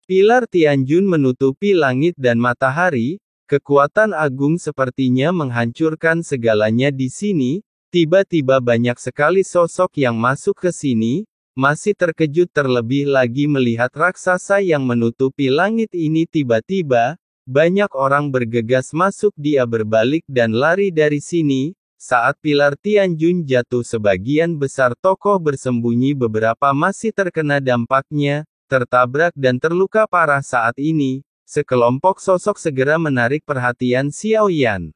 Pilar Tianjun menutupi langit dan matahari, kekuatan agung sepertinya menghancurkan segalanya di sini. Tiba-tiba banyak sekali sosok yang masuk ke sini, masih terkejut terlebih lagi melihat raksasa yang menutupi langit ini tiba-tiba, banyak orang bergegas masuk dia berbalik dan lari dari sini. Saat pilar Tianjun jatuh sebagian besar tokoh bersembunyi beberapa masih terkena dampaknya, tertabrak dan terluka parah saat ini. Sekelompok sosok segera menarik perhatian Xiao Yan.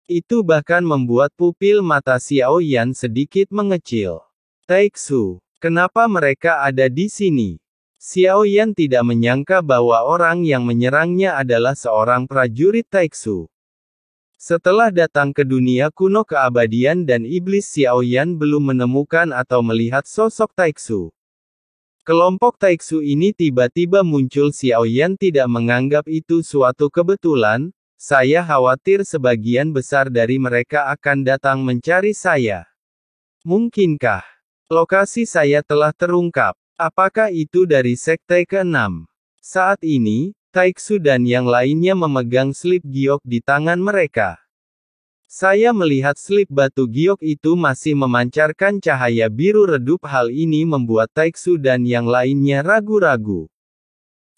Itu bahkan membuat pupil mata Xiao Yan sedikit mengecil. Taixu, kenapa mereka ada di sini? Xiao Yan tidak menyangka bahwa orang yang menyerangnya adalah seorang prajurit Taixu. Setelah datang ke dunia kuno keabadian dan iblis, Xiao Yan belum menemukan atau melihat sosok Taixu. Kelompok Taixu ini tiba-tiba muncul. Xiao Yan tidak menganggap itu suatu kebetulan. Saya khawatir sebagian besar dari mereka akan datang mencari saya. Mungkinkah lokasi saya telah terungkap? Apakah itu dari sekte ke-6? Saat ini, Taixu dan yang lainnya memegang slip giok di tangan mereka. Saya melihat slip batu giok itu masih memancarkan cahaya biru redup. Hal ini membuat Taixu dan yang lainnya ragu-ragu.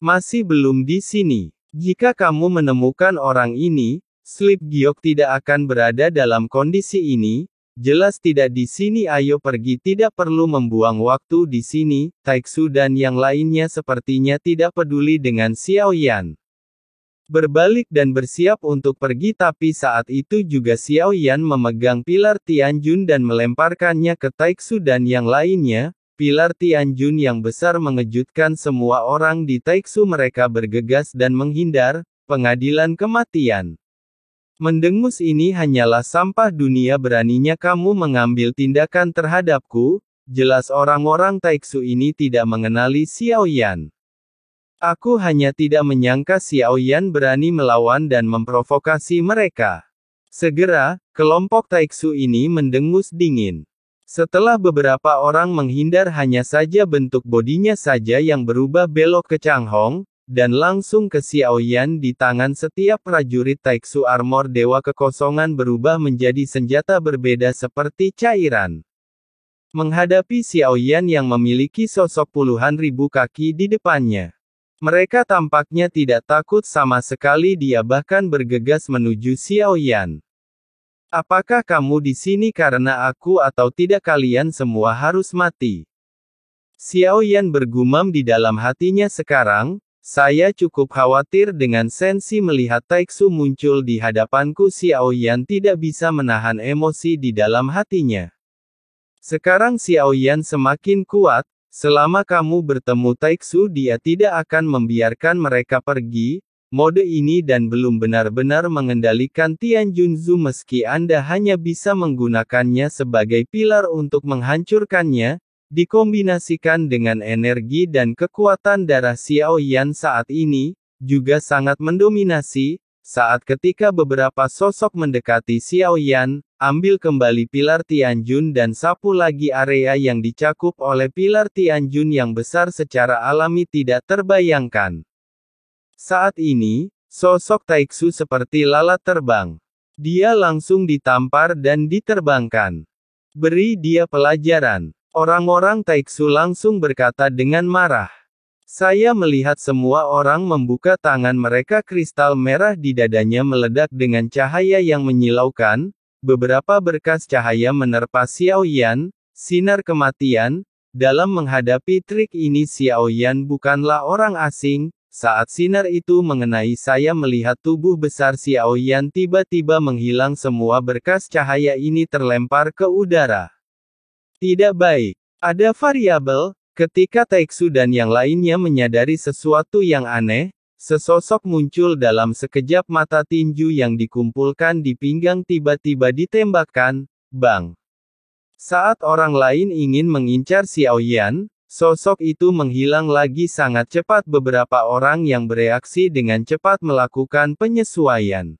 Masih belum di sini. Jika kamu menemukan orang ini, slip giok tidak akan berada dalam kondisi ini. Jelas tidak di sini. Ayo pergi, tidak perlu membuang waktu di sini. Taixu dan yang lainnya sepertinya tidak peduli dengan Xiao Yan. Berbalik dan bersiap untuk pergi, tapi saat itu juga Xiao Yan memegang pilar Tianjun dan melemparkannya ke Taixu dan yang lainnya. Pilar Tianjun yang besar mengejutkan semua orang di Taixu. Mereka bergegas dan menghindar. Pengadilan kematian. Mendengus, ini hanyalah sampah dunia. Beraninya kamu mengambil tindakan terhadapku. Jelas orang-orang Taixu ini tidak mengenali Xiao Yan. Aku hanya tidak menyangka Xiao Yan berani melawan dan memprovokasi mereka. Segera, kelompok Taixu ini mendengus dingin. Setelah beberapa orang menghindar, hanya saja bentuk bodinya saja yang berubah belok ke Changhong, dan langsung ke Xiao Yan. Di tangan setiap prajurit Taixu, armor Dewa Kekosongan berubah menjadi senjata berbeda seperti cairan. Menghadapi Xiao Yan yang memiliki sosok puluhan ribu kaki di depannya, mereka tampaknya tidak takut sama sekali. Dia bahkan bergegas menuju Xiao Yan. Apakah kamu di sini karena aku atau tidak? Kalian semua harus mati. Xiao Yan bergumam di dalam hatinya. Sekarang, saya cukup khawatir dengan sensi melihat Taixu muncul di hadapanku. Xiao Yan tidak bisa menahan emosi di dalam hatinya. Sekarang Xiao Yan semakin kuat. Selama kamu bertemu Taixu, dia tidak akan membiarkan mereka pergi. Mode ini dan belum benar-benar mengendalikan Tianjunzu. Meski Anda hanya bisa menggunakannya sebagai pilar untuk menghancurkannya, dikombinasikan dengan energi dan kekuatan darah Xiao Yan saat ini, juga sangat mendominasi. Saat ketika beberapa sosok mendekati Xiao Yan, ambil kembali pilar Tianjun dan sapu lagi area yang dicakup oleh pilar Tianjun yang besar secara alami tidak terbayangkan. Saat ini, sosok Taixu seperti lalat terbang. Dia langsung ditampar dan diterbangkan. Beri dia pelajaran. Orang-orang Taixu langsung berkata dengan marah. Saya melihat semua orang membuka tangan mereka. Kristal merah di dadanya meledak dengan cahaya yang menyilaukan. Beberapa berkas cahaya menerpa Xiao Yan, sinar kematian. Dalam menghadapi trik ini Xiao Yan bukanlah orang asing. Saat sinar itu mengenai saya, melihat tubuh besar Xiao Yan tiba-tiba menghilang. Semua berkas cahaya ini terlempar ke udara. Tidak baik. Ada variabel. Ketika Taixu dan yang lainnya menyadari sesuatu yang aneh, sesosok muncul dalam sekejap mata. Tinju yang dikumpulkan di pinggang tiba-tiba ditembakkan. Bang! Saat orang lain ingin mengincar Xiao Yan, sosok itu menghilang lagi sangat cepat. Beberapa orang yang bereaksi dengan cepat melakukan penyesuaian.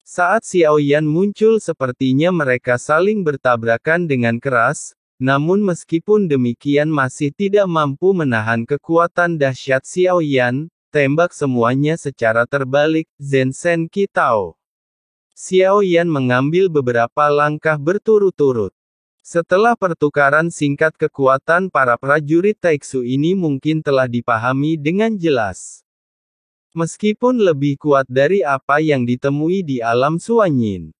Saat Xiao Yan muncul, sepertinya mereka saling bertabrakan dengan keras. namun meskipun demikian masih tidak mampu menahan kekuatan dahsyat Xiao Yan, tembak semuanya secara terbalik, Zhen Shen Qi Tao. Xiao Yan mengambil beberapa langkah berturut-turut. Setelah pertukaran singkat kekuatan para prajurit Taiksu ini mungkin telah dipahami dengan jelas. Meskipun lebih kuat dari apa yang ditemui di alam Suanyin,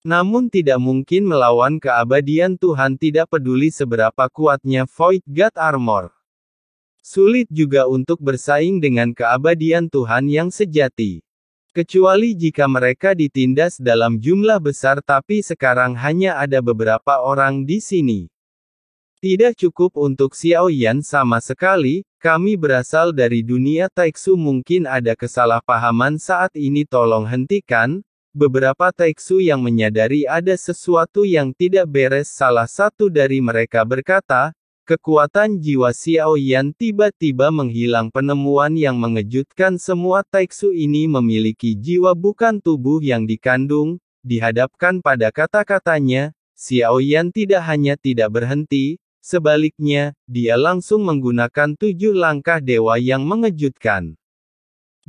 namun tidak mungkin melawan keabadian Tuhan tidak peduli seberapa kuatnya Void God Armor. Sulit juga untuk bersaing dengan keabadian Tuhan yang sejati. Kecuali jika mereka ditindas dalam jumlah besar tapi sekarang hanya ada beberapa orang di sini. Tidak cukup untuk Xiao Yan sama sekali, kami berasal dari dunia Taiksu mungkin ada kesalahpahaman saat ini tolong hentikan, beberapa Taiksu yang menyadari ada sesuatu yang tidak beres salah satu dari mereka berkata, kekuatan jiwa Xiao Yan tiba-tiba menghilang penemuan yang mengejutkan semua Taiksu ini memiliki jiwa bukan tubuh yang dikandung, dihadapkan pada kata-katanya, Xiao Yan tidak hanya tidak berhenti, sebaliknya, dia langsung menggunakan 7 langkah dewa yang mengejutkan.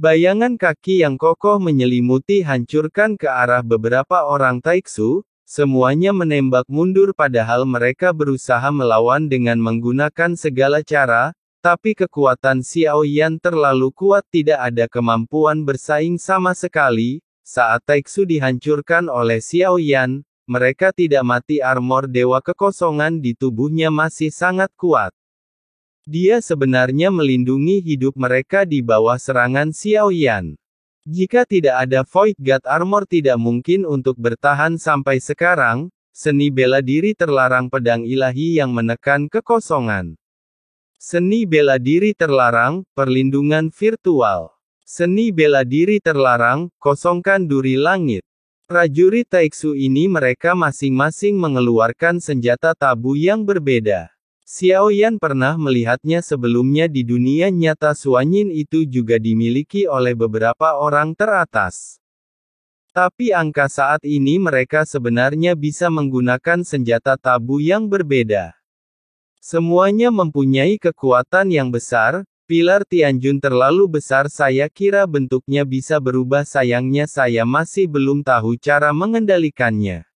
Bayangan kaki yang kokoh menyelimuti hancurkan ke arah beberapa orang Taiksu, semuanya menembak mundur padahal mereka berusaha melawan dengan menggunakan segala cara, tapi kekuatan Xiao Yan terlalu kuat tidak ada kemampuan bersaing sama sekali, saat Taiksu dihancurkan oleh Xiao Yan, mereka tidak mati armor dewa kekosongan di tubuhnya masih sangat kuat. Dia sebenarnya melindungi hidup mereka di bawah serangan Xiao Yan. Jika tidak ada Void God Armor tidak mungkin untuk bertahan sampai sekarang, seni bela diri terlarang pedang ilahi yang menekan kekosongan. Seni bela diri terlarang, perlindungan virtual. Seni bela diri terlarang, kosongkan duri langit. Prajurit Taiksu ini mereka masing-masing mengeluarkan senjata tabu yang berbeda. Xiao Yan pernah melihatnya sebelumnya di dunia nyata Suanyin itu juga dimiliki oleh beberapa orang teratas. Tapi angka saat ini mereka sebenarnya bisa menggunakan senjata tabu yang berbeda. Semuanya mempunyai kekuatan yang besar, pilar Tianjun terlalu besar saya kira bentuknya bisa berubah sayangnya saya masih belum tahu cara mengendalikannya.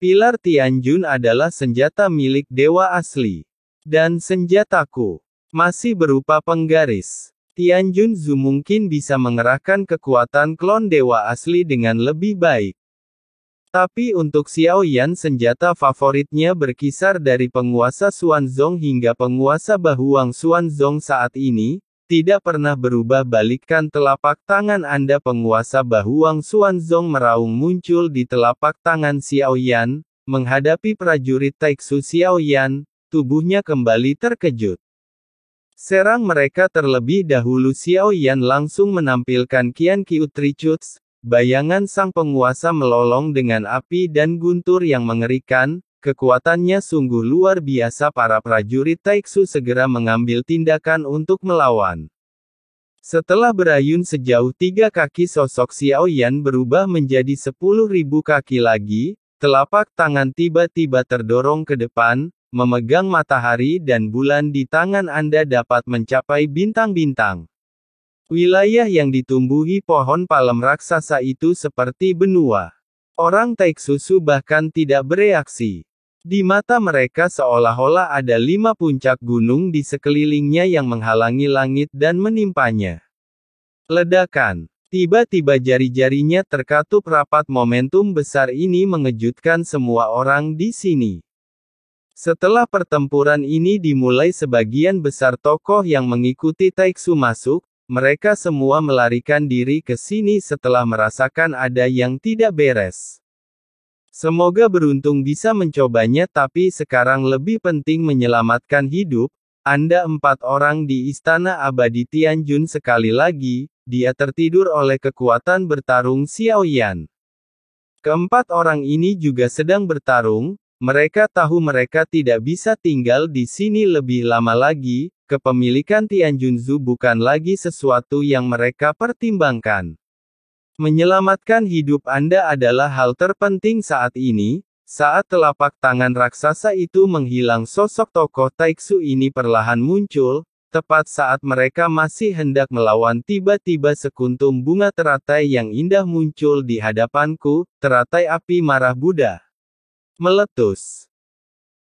Pilar Tianjun adalah senjata milik dewa asli. Dan senjataku masih berupa penggaris. Tianjun Zhu mungkin bisa mengerahkan kekuatan klon dewa asli dengan lebih baik. Tapi untuk Xiao Yan senjata favoritnya berkisar dari penguasa Xuanzong hingga penguasa Bahuang Xuanzong saat ini, tidak pernah berubah balikkan telapak tangan Anda penguasa Bahuang Xuanzong meraung muncul di telapak tangan Xiao Yan, menghadapi prajurit Taiksu Xiao Yan, tubuhnya kembali terkejut. Serang mereka terlebih dahulu Xiao Yan langsung menampilkan Qian Qiu Trichuts, bayangan sang penguasa melolong dengan api dan guntur yang mengerikan, kekuatannya sungguh luar biasa para prajurit Taiksu segera mengambil tindakan untuk melawan. Setelah berayun sejauh 3 kaki sosok Xiao Yan berubah menjadi 10.000 kaki lagi, telapak tangan tiba-tiba terdorong ke depan, memegang matahari dan bulan di tangan Anda dapat mencapai bintang-bintang. Wilayah yang ditumbuhi pohon palem raksasa itu seperti benua. Orang Taiksu bahkan tidak bereaksi. Di mata mereka seolah-olah ada 5 puncak gunung di sekelilingnya yang menghalangi langit dan menimpanya. Ledakan. Tiba-tiba jari-jarinya terkatup rapat momentum besar ini mengejutkan semua orang di sini. Setelah pertempuran ini dimulai sebagian besar tokoh yang mengikuti Taiksu masuk, mereka semua melarikan diri ke sini setelah merasakan ada yang tidak beres. Semoga beruntung bisa mencobanya tapi sekarang lebih penting menyelamatkan hidup, Anda 4 orang di Istana Abadi Tianjun sekali lagi, dia tertidur oleh kekuatan bertarung Xiao Yan. Keempat orang ini juga sedang bertarung, mereka tahu mereka tidak bisa tinggal di sini lebih lama lagi, kepemilikan Tianjun Zhu bukan lagi sesuatu yang mereka pertimbangkan. Menyelamatkan hidup Anda adalah hal terpenting saat ini, Saat telapak tangan raksasa itu menghilang, sosok tokoh Taiksu ini perlahan muncul, tepat saat mereka masih hendak melawan. Tiba-tiba sekuntum bunga teratai yang indah muncul di hadapanku, teratai api marah Buddha. Meletus.